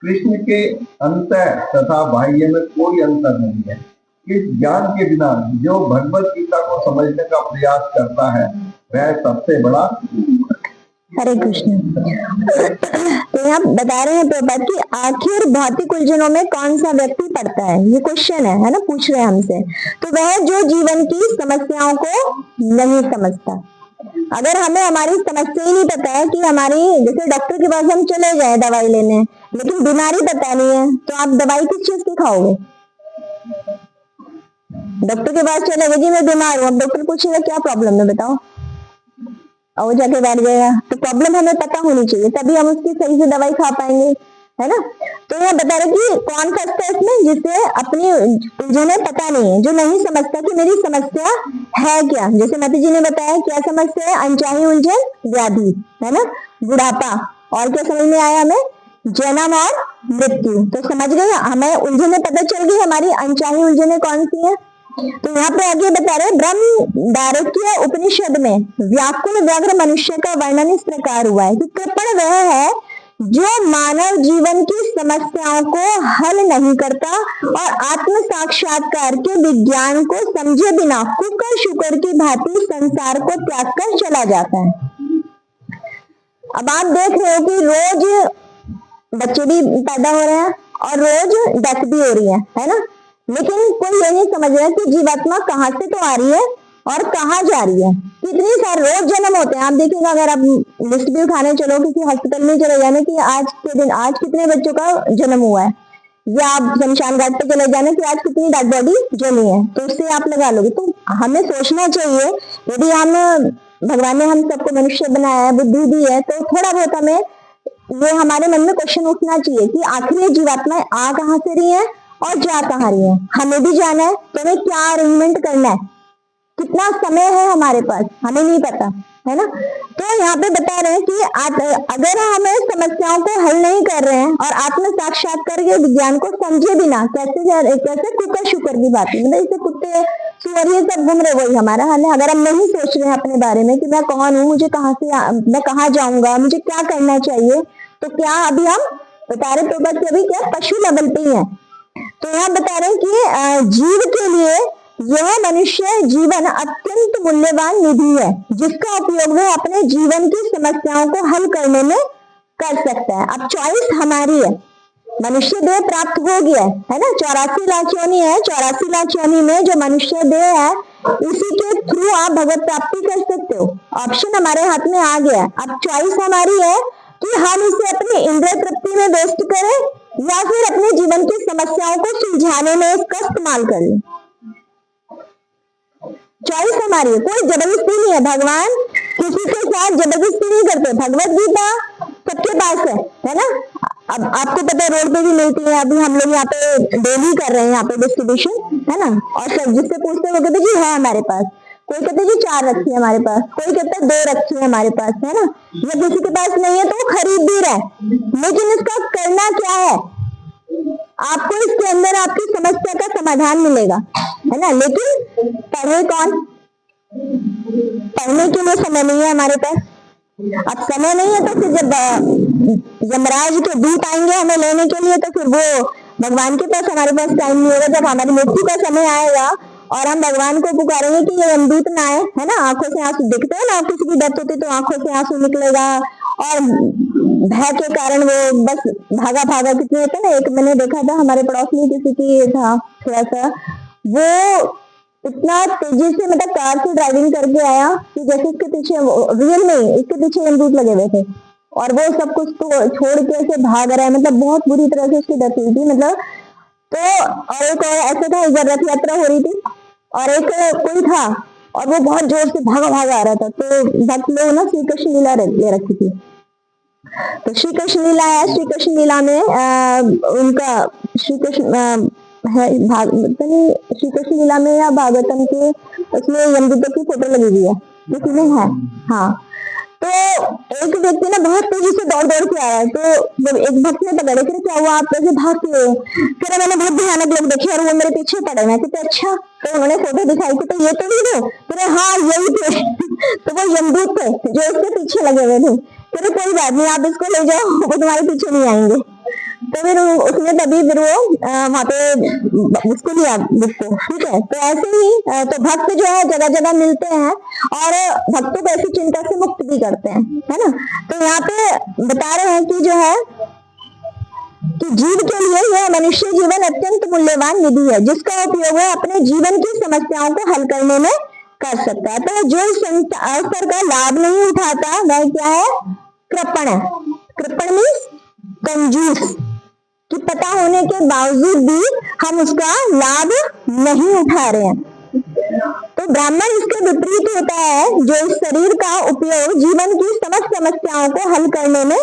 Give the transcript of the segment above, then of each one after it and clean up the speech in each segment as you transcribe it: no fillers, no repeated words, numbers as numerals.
कृष्ण के अंतर तथा बाह्य में कोई अंतर नहीं है। इस ज्ञान के बिना जो भगवत गीता को समझने का प्रयास करता है वह सबसे बड़ा। हरे कृष्ण। तो यहाँ बता रहे हैं प्रभुपाद कि आखिर भौतिक उलझनों में कौन सा व्यक्ति पड़ता है, ये क्वेश्चन है ना, पूछ रहे हैं हमसे। तो वह जो जीवन की समस्याओं को नहीं समझता। अगर हमें हमारी समस्या ही नहीं पता है कि हमारी, जैसे डॉक्टर के पास हम चले जाए दवाई लेने, लेकिन बीमारी पता नहीं है, तो आप दवाई किस चीज की खाओगे? डॉक्टर के पास चले गए, जी मैं बीमार हूँ, अब डॉक्टर पूछेगा क्या प्रॉब्लम है बताओ, और वो जाके बैठ जाएगा। तो प्रॉब्लम हमें पता होनी चाहिए, तभी हम उसकी सही से दवाई खा पाएंगे, है ना। तो यह बता रहे कि कौन फंसता है इसमें, जिसे अपनी उलझने पता नहीं है, जो नहीं समझता कि मेरी समस्या है क्या। जैसे मती जी ने बताया क्या समस्या है, अनचाही उलझन, व्याधि, है ना, बुढ़ापा, और क्या समझ में आया हमें, जन्म और मृत्यु। तो समझ गए, हमें उलझने पता चल गई, हमारी अनचाही उलझने कौन सी है। तो यहाँ पे आगे बता रहे ब्रह्म दारक्य उपनिषद में व्याकुल व्याघ्र मनुष्य का वर्णन इस प्रकार हुआ है कि कृपण वह है जो मानव जीवन की समस्याओं को हल नहीं करता और आत्म साक्षात्कार के विज्ञान को समझे बिना कुकर शुकर की भांति संसार को त्याग कर चला जाता है। अब आप देख रहे हो कि रोज बच्चे भी पैदा हो रहे हैं और रोज डेथ भी हो रही है ना, लेकिन कोई ये नहीं समझ रहा कि जीवात्मा कहाँ से तो आ रही है और कहाँ जा रही है। कितनी सारे रोज जन्म होते हैं, आप देखिएगा, अगर आप लिस्ट भी उठाने चलो किसी हॉस्पिटल में चले जाने कि आज के दिन आज कितने बच्चों का जन्म हुआ है, या आप शमशान घाट पे चले जाने कि आज कितनी डेड बॉडी जमी है, तो उससे आप लगा लोगे। तो हमें सोचना चाहिए, यदि हम भगवान ने हम सबको मनुष्य बनाया है, बुद्धि दी है, तो थोड़ा बहुत हमें ये हमारे मन में क्वेश्चन उठना चाहिए कि आखिर ये जीवात्माएं आ कहाँ से रही है और जा कहाँ रही है। हमें भी जाना है, तो हमें क्या अरेंजमेंट करना है, कितना समय है हमारे पास, हमें नहीं पता, है ना। तो यहाँ पे बता रहे हैं कि अगर हमें समस्याओं को हल नहीं कर रहे हैं और आत्म साक्षात्कार के विज्ञान को समझे बिना कैसे कुकर शुकर की बात है, मतलब इसे कुत्ते सुअर ये सब घूम रहे, वही हमारा हाल है। अगर हम नहीं सोच रहे हैं अपने बारे में कि मैं कौन हूँ, मुझे कहाँ से, मैं कहाँ जाऊंगा, मुझे क्या करना चाहिए, तो क्या अभी हम बता रहे प्रभुपाद कि अभी क्या पशु लेवल पे ही है। तो यहाँ बता रहे हैं कि जीव के लिए यह मनुष्य जीवन अत्यंत मूल्यवान निधि है, जिसका उपयोग वह अपने जीवन की समस्याओं को हल करने में कर सकता है। अब चॉइस हमारी है, मनुष्य देह प्राप्त हो गया है ना, 84 लाख योनि है, 84 लाख योनि में जो मनुष्य देह है उसी के थ्रू आप भगवत प्राप्ति कर सकते हो। ऑप्शन हमारे हाथ में आ गया। अब चॉइस हमारी है कि हम इसे अपनी इंद्रिय तृप्ति में वेस्ट करें या फिर अपने जीवन की समस्याओं को सुलझाने में इसका इस्तेमाल करें। चॉइस हमारी है, कोई जबरदस्ती नहीं है। भगवान किसी के साथ जबरदस्ती नहीं करते। भगवत गीता सबके पास है ना। अब आपको पता है रोड पे भी मिलती है, अभी हम लोग यहाँ पे डेली कर रहे हैं यहाँ पे डिस्ट्रीब्यूशन, है ना। और सब जिससे पूछते हैं वो कहते जी है हमारे पास, कोई कहते जी 4 रखी है हमारे पास, कोई कहता है 2 रखी है हमारे पास, है ना। या किसी के पास नहीं है तो वो खरीद भी रहा है, लेकिन इसका करना क्या है, आपको इसके अंदर आपकी समस्या का समाधान मिलेगा, है ना। लेकिन पढ़े कौन, पढ़ने के लिए समय नहीं है हमारे पास। अब समय नहीं है तो फिर जब यमराज के दूत आएंगे हमें लेने के लिए, तो फिर वो भगवान के पास हमारे पास टाइम नहीं होगा। जब हमारी मृत्यु का समय आएगा और हम भगवान को पुकारेंगे कि ये यमदूत ना आए, है ना, आंखों से आंसू दिखते हैं ना, किसी की डेथ होती तो आंखों से आंसू निकलेगा और भय के कारण वो बस भागा भागा, कितने होते ना। एक मैंने देखा था हमारे पड़ोस में किसी की था थोड़ा सा, वो इतना तेजी से मतलब कार से ड्राइविंग करके आया कि जैसे इसके पीछे, रियल में इसके पीछे यमदूत लगे हुए थे और वो सब कुछ तो छोड़ के ऐसे भाग रहा है, मतलब बहुत बुरी तरह से उसकी डेथ हुई थी, मतलब। तो और एक और ऐसा था, इधर रथ यात्रा हो रही थी और एक कोई था और वो बहुत जोर से भागा भागा आ रहा था। तो भक्त लोग ना श्री कृष्ण लीला ले रखी थी, तो श्री कृष्ण लीला है, श्री कृष्ण लीला में उनका श्री कृष्ण है श्री कृष्ण लीला में या भागवतम के उसमें यमदूतों की फोटो लगी हुई है, किसी में है। हाँ, तो एक व्यक्ति ना बहुत तेजी से दौड़ दौड़ के आया, तो जब एक भक्त ने पकड़े कि क्या हुआ, आप कैसे भागते हो, फिर मैंने बहुत भयानक लोग देखे और वो मेरे पीछे पड़े। मैं कहते अच्छा, तो उन्होंने फोटो दिखाई कि तो ये तो नहीं थे, फिर हाँ यही थे। तो वो यमदूत थे जो इसके पीछे लगे हुए थे। फिर कोई बात नहीं, आप इसको ले जाओ, वो तुम्हारे पीछे नहीं आएंगे। तो फिर उसने तभी फिर वो वहां पे उसको लिया बुक को, ठीक है। तो ऐसे ही तो भक्त जो है जगह जगह मिलते हैं और भक्तों को ऐसी चिंता से मुक्त भी करते हैं, है ना। तो यहाँ पे बता रहे हैं कि जो है कि जीव के लिए यह मनुष्य जीवन अत्यंत मूल्यवान निधि है, जिसका उपयोग वह अपने जीवन की समस्याओं को हल करने में कर सकता है। तो जो इस अवसर का लाभ नहीं उठाता वह क्या है, कृपण है। कृपण मीन्स कंजूस, कि पता होने के बावजूद भी हम उसका लाभ नहीं उठा रहे हैं। तो ब्राह्मण इसके विपरीत होता है, जो इस शरीर का उपयोग जीवन की समस्त समस्याओं को हल करने में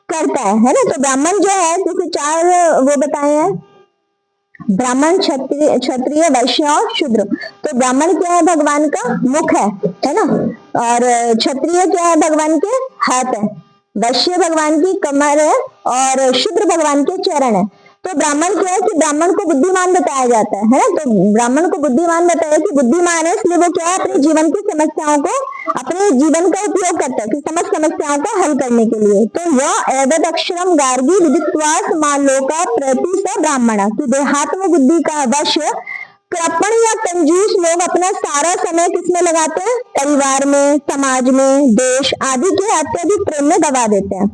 करता है ना। तो ब्राह्मण जो है जैसे 4 वो बताए हैं, ब्राह्मण, क्षत्रिय, वैश्य और शूद्र। तो ब्राह्मण क्या है, भगवान का मुख है ना। और क्षत्रिय क्या है, भगवान के हाथ है। वैश्य भगवान की कमर है और शूद्र भगवान के चरण है। तो ब्राह्मण क्या है कि ब्राह्मण को बुद्धिमान बताया जाता है ना। तो ब्राह्मण को बुद्धिमान बताया कि बुद्धिमान है, इसलिए वो क्या है, अपने जीवन की समस्याओं को, अपने जीवन का उपयोग करता है कि समस्त समस्याओं को हल करने के लिए। तो यह एवद अक्षरम गार्गी विदित्वास मालोका प्रति स ब्राह्मण, की देहात्म बुद्धि का वश कृपण या कंजूस लोग अपना सारा समय किसमें लगाते हैं, परिवार में, समाज में, देश आदि के अत्यधिक प्रेम में गवा देते हैं।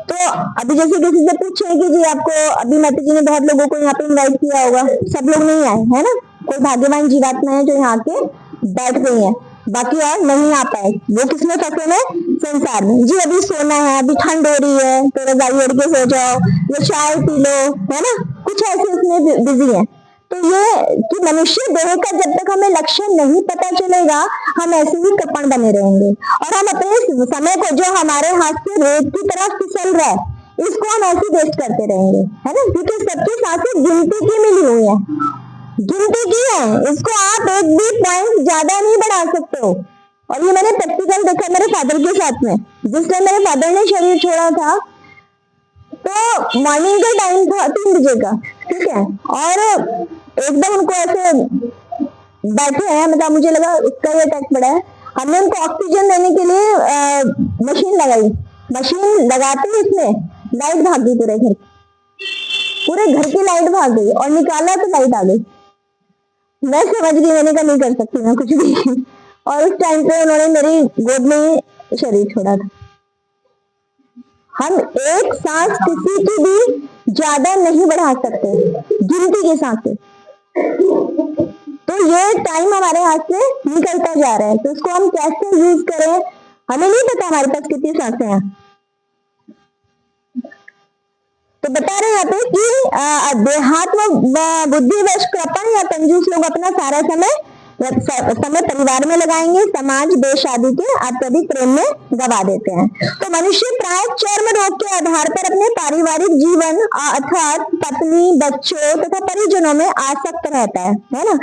तो अभी जैसे किसी से पूछे कि जी आपको, अभी माता जी ने बहुत लोगों को यहाँ पे इनवाइट किया होगा, सब लोग नहीं आए, है ना। कोई भाग्यवान जीवात्मा है जो यहाँ के बैठ गई है, बाकी और नहीं आ पाए। वो किसमें फंसे हैं, संसार में। जी अभी सोना है, अभी ठंड हो रही है तो रजाई ओढ़ के सो जाओ, या चाय पी लो, है ना, कुछ ऐसे उसमें बिजी है। तो ये कि मनुष्य देह का जब तक हमें लक्ष्य नहीं पता चलेगा, हम ऐसे ही कृपण बने रहेंगे और हम अपने समय को, जो हमारे हाथ से रेत की तरह फिसल रहा है, इसको हम ऐसे वेस्ट करते रहेंगे, है ना। क्योंकि सबकी सांसें गिनती की मिली हुई है, गिनती की है, इसको आप एक भी पॉइंट ज्यादा नहीं बढ़ा सकते हो। और ये मैंने प्रैक्टिकल देखा मेरे फादर के साथ में। जिस टाइम मेरे फादर ने शरीर छोड़ा था तो मॉर्निंग का टाइम था 3 बजे का, ठीक है। और एकदम उनको ऐसे बैठे हैं, मतलब मुझे लगा उसका ये अटैक पड़ा है। हमने उनको ऑक्सीजन देने के लिए मशीन लगाई, मशीन लगाते ही इसमें लाइट भाग गई, पूरे घर की लाइट भाग गई, और निकाला तो लाइट आ गई। मैं समझ गई, मैंने कहा नहीं कर सकती मैं कुछ भी। और उस टाइम पे उन्होंने मेरी गोद में शरीर छोड़ा था। हम एक सांस किसी की भी ज्यादा नहीं बढ़ा सकते, गिनती की सांसें। तो ये टाइम हमारे हाथ से निकलता जा रहा है, तो इसको हम कैसे यूज करें, हमें नहीं पता हमारे पास कितनी सांसें हैं। तो बता रहे हैं यहाँ पे कि देहात्म बुद्धिवश कृपण या कंजूस लोग अपना सारा समय परिवार में लगाएंगे, समाज, देश आदि के अत्यधिक प्रेम में गवा देते हैं। तो मनुष्य प्राय चर्म रोग के आधार पर अपने पारिवारिक जीवन अर्थात पत्नी, बच्चों तथा परिजनों में आसक्त रहता है ना।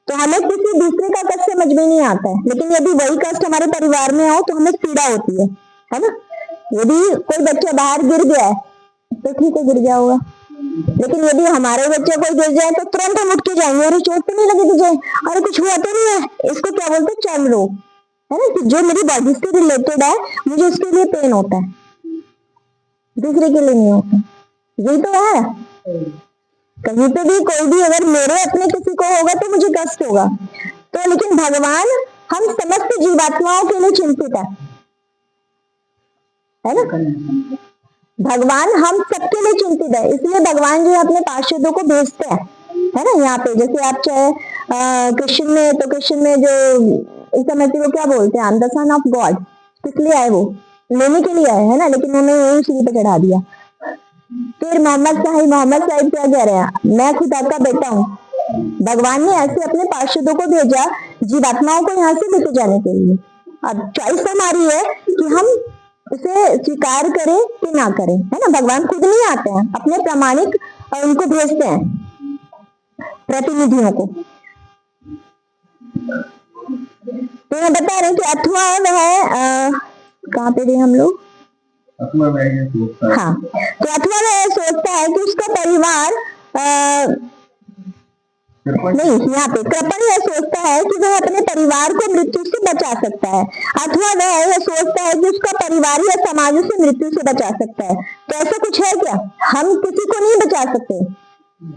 तो हमें किसी दूसरे का कष्ट समझ में नहीं आता है, लेकिन यदि वही कष्ट हमारे परिवार में हो तो हमें पीड़ा होती है ना। यदि कोई बच्चा बाहर गिर गया है तो ठीक है, गिर गया होगा, लेकिन यदि हमारे बच्चे कोई गिर जाए तो तुरंत हम उठ के जाएंगे, अरे चोट तो नहीं लगी तुझे, अरे कुछ हुआ तो नहीं है। इसको क्या बोलते हैं, चर्म रोग, है ना। कि जो मेरी बॉडी से रिलेटेड है, मुझे उसके लिए पेन होता है, दूसरे के लिए नहीं होता। यही तो है, कहीं पे भी कोई भी अगर मेरे अपने किसी को होगा तो मुझे कष्ट होगा। तो लेकिन भगवान हम समस्त जीवात्माओं के लिए चिंतित है ना। भगवान हम सबके लिए चिंतित है, इसलिए भगवान जो है अपने पार्षदों को भेजते हैं, है ना। यहाँ पे जैसे आप चाहे क्रिश्चियन में, तो क्रिश्चियन में जो इस समय को क्या बोलते हैं, द सन ऑफ गॉड, किस लिए आए, वो लेने के लिए आए, है ना। लेकिन उन्होंने यही उसी पे चढ़ा दिया। फिर मोहम्मद साहिब क्या कह रहे हैं, मैं खुदा का बेटा हूँ। भगवान ने ऐसे अपने पार्षदों को भेजा जीवात्माओं को यहाँ से लेके जाने के लिए। अब चॉइस हमारी है कि हम उसे स्वीकार करें कि ना करें, है ना। भगवान खुद नहीं आते हैं, अपने प्रामाणिक उनको भेजते हैं, प्रतिनिधियों को। तो ये बता रहे कि अथवा वह कहाँ पे थे हम लोग, हाँ। तो अथवा वह सोचता है कि उसका परिवार नहीं, यहाँ पे कृपण यह सोचता है कि वह अपने परिवार को मृत्यु से बचा सकता है, अथवा वह यह सोचता है कि उसका परिवार या समाज उसे मृत्यु से बचा सकता है। तो ऐसा कुछ है क्या? हम किसी को नहीं बचा सकते।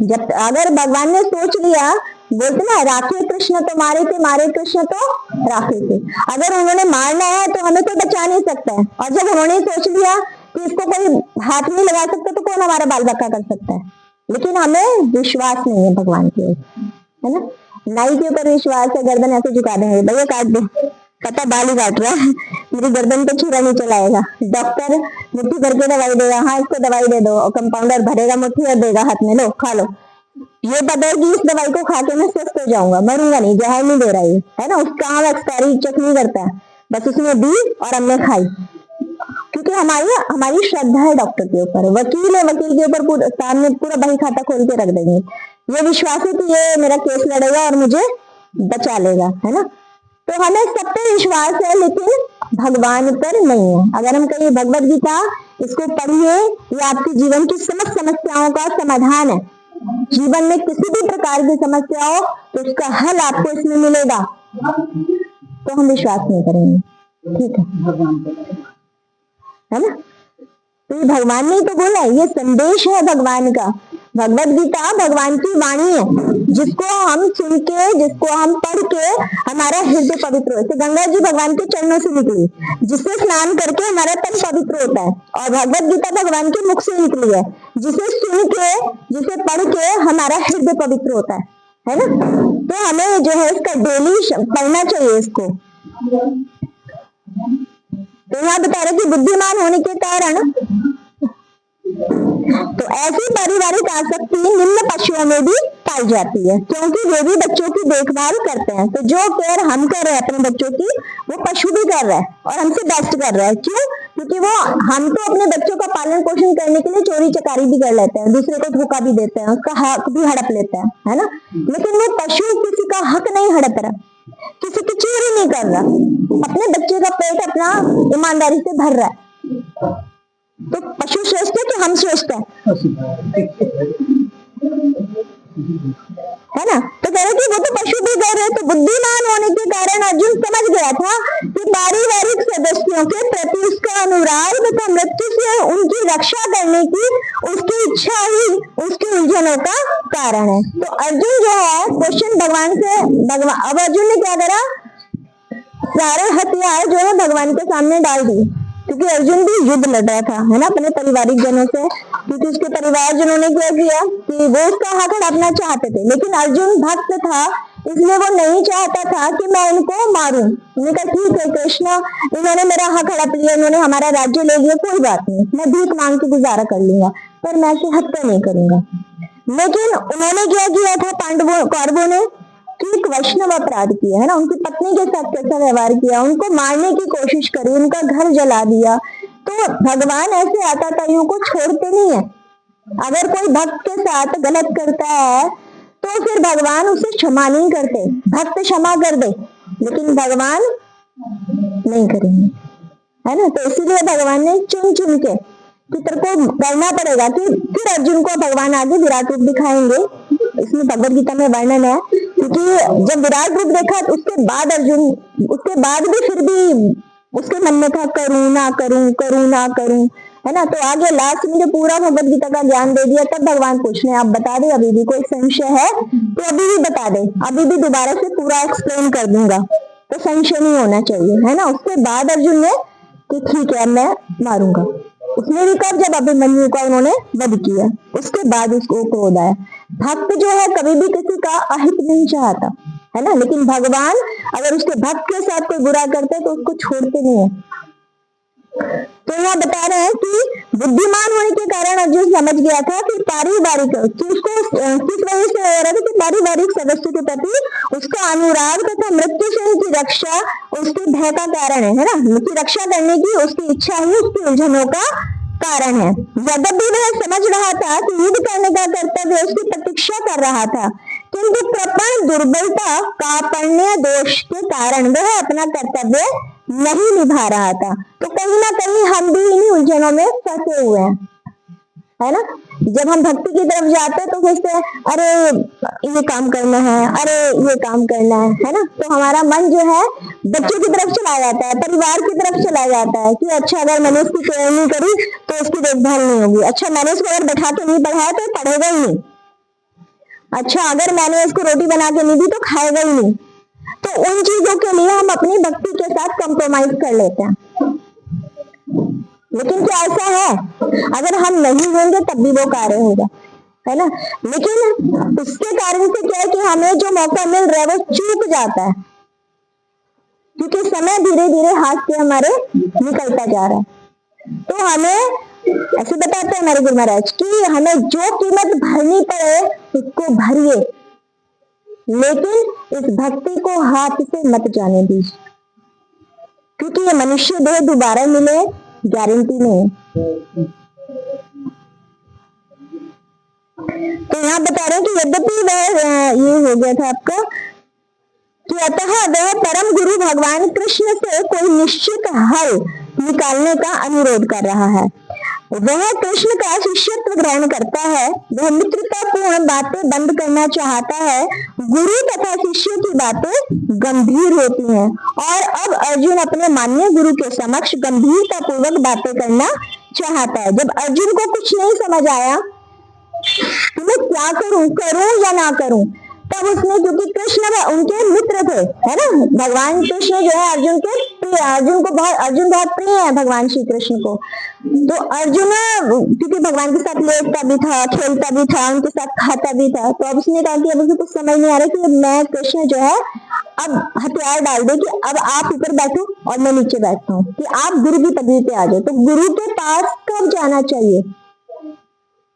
जब अगर भगवान ने सोच लिया, बोलते ना राखे कृष्ण तो मारे थे, मारे कृष्ण तो राखे थे। अगर उन्होंने मारना है तो हमें कोई बचा नहीं सकता है, और जब उन्होंने सोच लिया कि इसको कोई हाथ नहीं लगा सकता तो कौन हमारा बाल बच्चा कर सकता है? लेकिन हमें विश्वास नहीं है भगवान के, है ना। नाई के ऊपर विश्वास है, गर्दन ऐसे झुका देंगे, भैया काट दे, पता बाल ही काट रहा है, मेरी गर्दन पे छुरा नहीं चलाएगा। डॉक्टर मुट्ठी भर के दवाई देगा, हाँ इसको दवाई दे दो, और कंपाउंडर भरेगा मुट्ठी और देगा हाथ में, लो खा लो। ये पता है कि इस दवाई को खा के मैं स्वस्थ हो जाऊंगा, मरूंगा नहीं, जहर नहीं दे रहा है ना। उसका हम एक्सपायरी चेक नहीं करता है, बस उसने दी और हमने खाई, क्योंकि हमारी श्रद्धा है डॉक्टर के ऊपर। वकील है, वकील के ऊपर सामने पूरा बही खाता खोल के रख देंगे, ये विश्वास है कि ये मेरा केस लड़ेगा और मुझे बचा लेगा, है ना। तो हमें सब पे विश्वास है, लेकिन भगवान पर नहीं है। अगर हम कहिए भगवद गीता इसको पढ़िए, ये आपके जीवन की समस्त समस्याओं का समाधान है। जीवन में किसी भी प्रकार की समस्या हो तो उसका हल आपको इसमें मिलेगा, तो हम विश्वास नहीं करेंगे, ठीक है ना। तो ये भगवान ने तो बोला, ये संदेश है भगवान का। भगवद गीता भगवान की वाणी है, जिसको हम सुन के, जिसको हम पढ़ के हमारा हृदय पवित्र होता है। गंगा जी भगवान के चरणों से निकली, जिसे स्नान करके हमारा तन पवित्र होता है, और भगवद गीता भगवान के मुख से निकली है, जिसे सुन के, जिसे पढ़ के हमारा हृदय पवित्र होता है ना। तो हमें जो है इसका डेली पढ़ना चाहिए इसको। तो यहाँ बता रहे कि बुद्धिमान होने के कारण, तो ऐसी पारिवारिक आसक्ति निम्न पशुओं में भी पाई जाती है, क्योंकि वे भी बच्चों की देखभाल करते हैं। तो जो केयर हम कर रहे हैं अपने बच्चों की, वो पशु भी कर रहा है और हमसे बेस्ट कर रहा है। क्यों? क्योंकि वो हम तो अपने बच्चों का पालन पोषण करने के लिए चोरी चकारी भी कर लेते हैं, दूसरे को धोखा भी देते हैं, उसका हक भी हड़प लेते हैं, है ना। लेकिन वो पशु किसी का हक नहीं हड़प रहा, किसी की चोरी नहीं कर रहा, अपने बच्चे का पेट अपना ईमानदारी से भर रहा है। तो पशु श्रेष्ठ है कि हम श्रेष्ठ है ना। तो कह रहे कि वो तो पशु भी कर रहे। तो बुद्धिमान होने के कारण अर्जुन समझ गया था कि पारिवारिक सदस्यों के प्रति उसका अनुराग तथा मृत्यु से उनकी रक्षा करने की उसकी इच्छा ही उसकी उलझनों का कारण है। तो अर्जुन जो है क्वेश्चन भगवान से, अब अर्जुन ने क्या करा, सारे हथियार जो है भगवान के सामने डाल दिए, क्योंकि अर्जुन भी युद्ध लड़ रहा था, है ना, अपने पारिवारिक जनों से। क्योंकि उसके परिवारजनों ने क्या किया कि वो उसका हक हड़पना चाहते थे, लेकिन अर्जुन भक्त था, इसलिए वो नहीं चाहता था कि मैं इनको मारूं। उन्होंने कहा ठीक है कृष्ण, इन्होंने मेरा हक हड़प लिया, इन्होंने हमारा राज्य ले लिया, कोई बात नहीं, मैं भीख मांग के गुजारा कर लूंगा, पर मैं ऐसे हत्या नहीं करूंगा। लेकिन उन्होंने क्या किया था, पांडवों कौरवों ने एक वैष्णव अपराध किया, है ना, उनकी पत्नी के साथ कैसा व्यवहार किया, उनको मारने की कोशिश करी, उनका घर जला दिया। तो भगवान ऐसे आताताइयों को छोड़ते नहीं है। अगर कोई भक्त के साथ गलत करता है तो फिर भगवान उसे क्षमा नहीं करते, भक्त क्षमा कर दे, लेकिन भगवान नहीं करेंगे, है ना। तो इसीलिए भगवान ने चुन चुन के कि तेरे को करना पड़ेगा। कि फिर अर्जुन को भगवान आगे विराट रूप दिखाएंगे, इसमें भगवद गीता में वर्णन है। क्योंकि जब विराट रूप देखा तो उसके बाद अर्जुन, उसके बाद भी फिर भी उसके मन में था करूं ना करूं, करूं ना करूं, है ना। तो आगे लास्ट में जो पूरा भगवद गीता का ज्ञान दे दिया, तब भगवान पूछ रहे हैं आप बता दे, अभी भी कोई संशय है तो अभी भी बता दे, अभी भी दोबारा से पूरा एक्सप्लेन कर दूंगा, तो संशय नहीं होना चाहिए, है ना। उसके बाद अर्जुन ने कि ठीक है मैं मारूंगा। उसने भी कब, जब अभिमन्यु का उन्होंने वध किया, उसके बाद उसको क्रोध आया। भक्त जो है कभी भी किसी का अहित नहीं चाहता, है ना, लेकिन भगवान अगर उसके भक्त के साथ कोई बुरा करते तो उसको छोड़ते नहीं है। तो यहाँ बता रहे हैं कि बुद्धिमान होने के कारण अर्जुन समझ गया था कि पारिवारिक, कि उसको किस वजह से हो रहा था कि पारिवारिक सदस्यों के प्रति उसका अनुराग तथा मृत्यु से उनकी रक्षा उसके भय का कारण है ना। उनकी रक्षा करने की उसकी इच्छा ही उसकी उलझनों का कारण है। यद्यपि वह समझ रहा था कि युद्ध करने का कर्तव्य उसकी प्रतीक्षा कर रहा था, किंतु कृपण दुर्बलता कार्पण्य दोष के कारण वह अपना कर्तव्य नहीं निभा रहा था। तो कहीं ना कहीं हम भी इन्हीं उलझनों में फंसे हुए हैं, है ना। जब हम भक्ति की तरफ जाते हैं तो सोचते हैं अरे ये काम करना है, अरे ये काम करना है ना। तो हमारा मन जो है बच्चों की तरफ चला जाता है, परिवार की तरफ चला जाता है कि अच्छा अगर मैंने उसकी केयर नहीं करी तो उसकी देखभाल नहीं होगी, अच्छा मैंने उसको अगर बैठा के नहीं पढ़ाया तो पढ़ेगा ही नहीं, अच्छा अगर मैंने उसको रोटी बना के नहीं दी तो खाएगा ही नहीं। तो उन चीजों के लिए हम अपनी भक्ति के साथ कंप्रोमाइज कर लेते हैं। लेकिन क्या ऐसा है? अगर हम नहीं होंगे तब भी वो कार्य होगा, है ना। लेकिन उसके कारण से क्या है कि हमें जो मौका मिल रहा है वो चूक जाता है, क्योंकि समय धीरे धीरे हाथ से हमारे निकलता जा रहा है। तो हमें ऐसे बताते हैं हमारे गुरु महाराज कि हमें जो कीमत भरनी पड़े उसको भरिए, लेकिन इस भक्ति को हाथ से मत जाने दीजिए, क्योंकि ये मनुष्य देह दोबारा मिले गारंटी नहीं। तो यहाँ बता रहे हैं कि यद्यपि वह ये हो गया था आपका कि अतः वह परम गुरु भगवान कृष्ण से कोई निश्चित हल निकालने का अनुरोध कर रहा है। वह कृष्ण का शिष्यत्व ग्रहण करता है, वह मित्रतापूर्ण बातें बंद करना चाहता है, गुरु तथा शिष्य की बातें गंभीर होती हैं और अब अर्जुन अपने मान्य गुरु के समक्ष गंभीरता पूर्वक बातें करना चाहता है। जब अर्जुन को कुछ नहीं समझ आया कि मैं क्या करूं, करूं या ना करूं, तब उसने, क्योंकि कृष्ण उनके मित्र थे, है ना, भगवान कृष्ण जो है अर्जुन के प्रिय, अर्जुन बहुत प्रिय है भगवान श्री कृष्ण को। तो अर्जुन क्योंकि भगवान के साथ लेटता भी था, खेलता भी था, उनके साथ खाता भी था, तो अब उसने कहा कि अब उसे कुछ समझ नहीं आ रहा कि मैं कृष्ण जो है अब हथियार डाल दे कि अब आप ऊपर बैठो और मैं नीचे बैठता हूँ, कि आप गुरु की पदवी पे आ जाओ। तो गुरु के पास कब जाना चाहिए?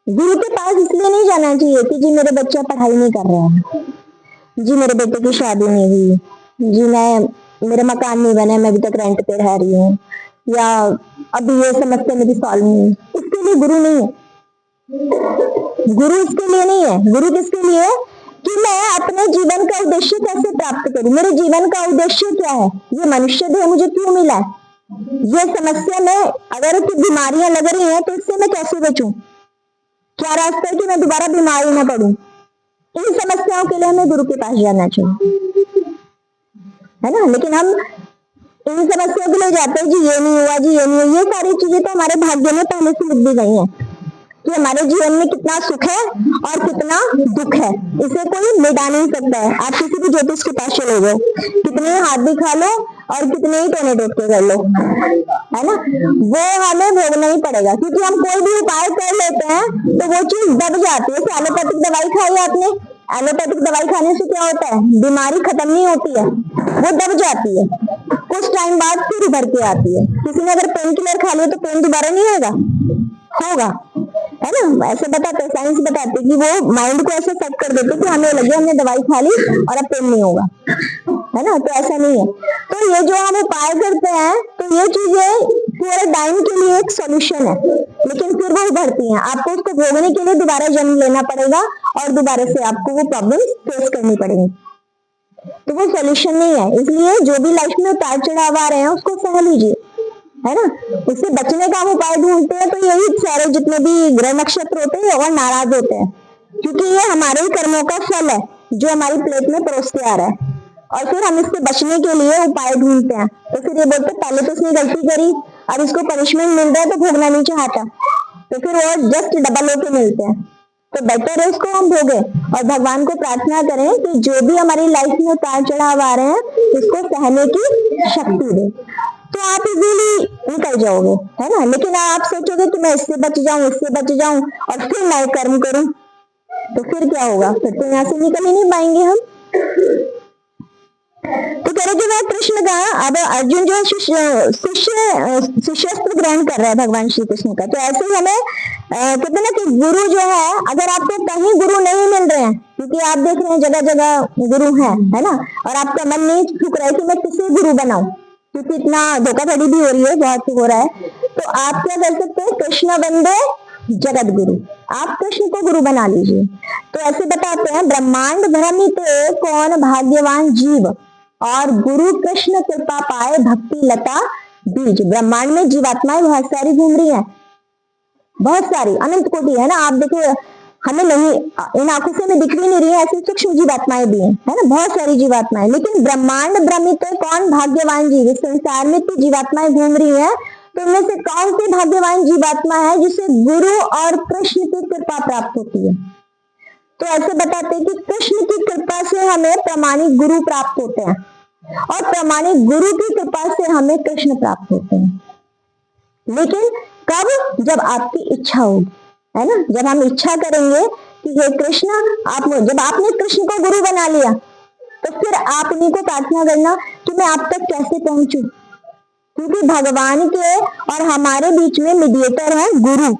गुरु के पास इसलिए नहीं जाना चाहिए कि जी मेरे बच्चा पढ़ाई नहीं कर रहा है, जी मेरे बेटे की शादी नहीं हुई, जी मेरा मकान नहीं बना, मैं अभी तक रेंट पे रह रही हूँ, या अभी ये समस्या मेरी सॉल्व नहीं। इसके लिए गुरु नहीं है, गुरु इसके लिए नहीं है। गुरु किसके लिए है? कि मैं अपने जीवन का उद्देश्य कैसे प्राप्त करूं, मेरे जीवन का उद्देश्य क्या है, ये मनुष्य देह मुझे क्यों मिला है, ये समस्या में अगर कुछ बीमारियां लग रही हैं तो इससे मैं कैसे बचूं, क्या रास्ता है कि मैं दोबारा बीमारी न पड़ूं। इन समस्याओं के लिए हमें गुरु के पास जाना चाहिए, है ना। लेकिन हम इन समस्याओं के लिए जाते हैं, जी ये नहीं हुआ, जी ये नहीं हुआ। ये सारी चीजें तो हमारे भाग्य में पहले से लिख दी गई हैं कि हमारे जीवन में कितना सुख है और कितना दुख है, इसे कोई मिटा नहीं सकता है। आप किसी भी ज्योतिष के पास चले जाओ, कितने हाथ दिखा लो और कितने ही टोने टोटके कर लो, है ना, वो हमें भोगना ही पड़ेगा, क्योंकि हम कोई भी उपाय कर लेते हैं तो वो चीज दब जाती है। जैसे एलोपैथिक दवाई खाई आपने, एलोपैथिक दवाई खाने से क्या होता है, बीमारी खत्म नहीं होती है, वो दब जाती है, कुछ टाइम बाद फिर उभर के आती है। किसी ने अगर पेन किलर खा लिया तो पेन दोबारा नहीं होगा, है ना। ऐसे बताते, साइंस बताते कि वो माइंड को ऐसे सेट कर देते कि हमें लगे हमने दवाई खा ली और अब पेन नहीं होगा, है ना। तो ऐसा नहीं है। तो ये जो हम उपाय करते हैं तो ये चीजें पूरे टाइम के लिए एक सोल्यूशन है, लेकिन फिर वो उभरती हैं। आपको उसको भोगने के लिए दोबारा जन्म लेना पड़ेगा और दोबारा से आपको वो प्रॉब्लम फेस करनी पड़ेगी, तो वो सोल्यूशन नहीं है। इसलिए जो भी लाइफ में उतार चढ़ाव आ रहे हैं उसको सह लीजिए, है ना। उससे बचने का हम उपाय ढूंढते हैं तो यही सारे जितने भी ग्रह नक्षत्र होते हैं और नाराज होते हैं, क्योंकि ये हमारे ही कर्मों का फल है जो हमारी प्लेट में परोसते आ रहा है, और फिर हम इससे बचने के लिए उपाय ढूंढते हैं। तो फिर ये बोलते हैं पहले तो उसने गलती करी, अब इसको पनिशमेंट मिल रहा है तो भोगना नहीं चाहता, तो फिर वो जस्ट डबल होके मिलते हैं। तो बेटर है उसको हम भोगे और भगवान को प्रार्थना करें कि जो भी हमारी लाइफ में उतार चढ़ाव आ रहे हैं उसको सहने की शक्ति दे, तो आप इजीली निकल जाओगे, है ना। लेकिन आप सोचोगे कि मैं इससे बच जाऊं, इससे बच जाऊं और फिर मैं कर्म करूं, तो फिर क्या होगा, फिर तो यहाँ से निकल ही नहीं पाएंगे हम। तो कह रहे जो वह कृष्ण का, अब अर्जुन जो शिष्यस्त्र ग्रहण कर रहा है भगवान श्री कृष्ण का, तो ऐसे ही हमें कहते ना कि गुरु जो है, अगर आपको कहीं गुरु नहीं मिल रहे हैं, क्योंकि आप देख रहे हैं जगह जगह गुरु है ना, और आपका मन नहीं झुक रहा है कि मैं किसे गुरु बनाऊं, क्योंकि इतना धोखाधड़ी भी हो रही है, बहुत हो रहा है, तो आप क्या कर सकते हैं, कृष्ण वंदे जगत गुरु, आप कृष्ण को गुरु बना लीजिए। तो ऐसे बताते हैं, ब्रह्मांड भ्रमित कौन भाग्यवान जीव, और गुरु कृष्ण कृपा पाए भक्ति लता बीज। ब्रह्मांड में जीवात्माएं बहुत सारी घूम रही हैं, बहुत सारी अनंत कोटि है ना। आप देखिए, हमें नहीं, इन आंखों से हमें दिख भी नहीं रही है, ऐसी सूक्ष्म जीवात्माएं भी हैं, है ना, बहुत सारी जीवात्माएं। लेकिन ब्रह्मांड भ्रमित है कौन भाग्यवान जीव, इस संसार में इतनी जीवात्माएं घूम रही है, तो इनमें से कौन सी भाग्यवान जीवात्मा है जिसे गुरु और कृष्ण की कृपा प्राप्त होती है। तो ऐसे बताते हैं कि कृष्ण की कृपा से हमें प्रामाणिक गुरु प्राप्त होते हैं, और प्रामाणिक गुरु की कृपा से हमें कृष्ण प्राप्त होते हैं। लेकिन कब, जब आपकी इच्छा होगी, है ना, जब हम इच्छा करेंगे कि हे कृष्ण, आप, जब आपने कृष्ण को गुरु बना लिया, तो फिर आप उन्हीं को प्रार्थना करना कि मैं आप तक कैसे पहुंचूं, क्योंकि भगवान के और हमारे बीच में मीडिएटर है गुरु।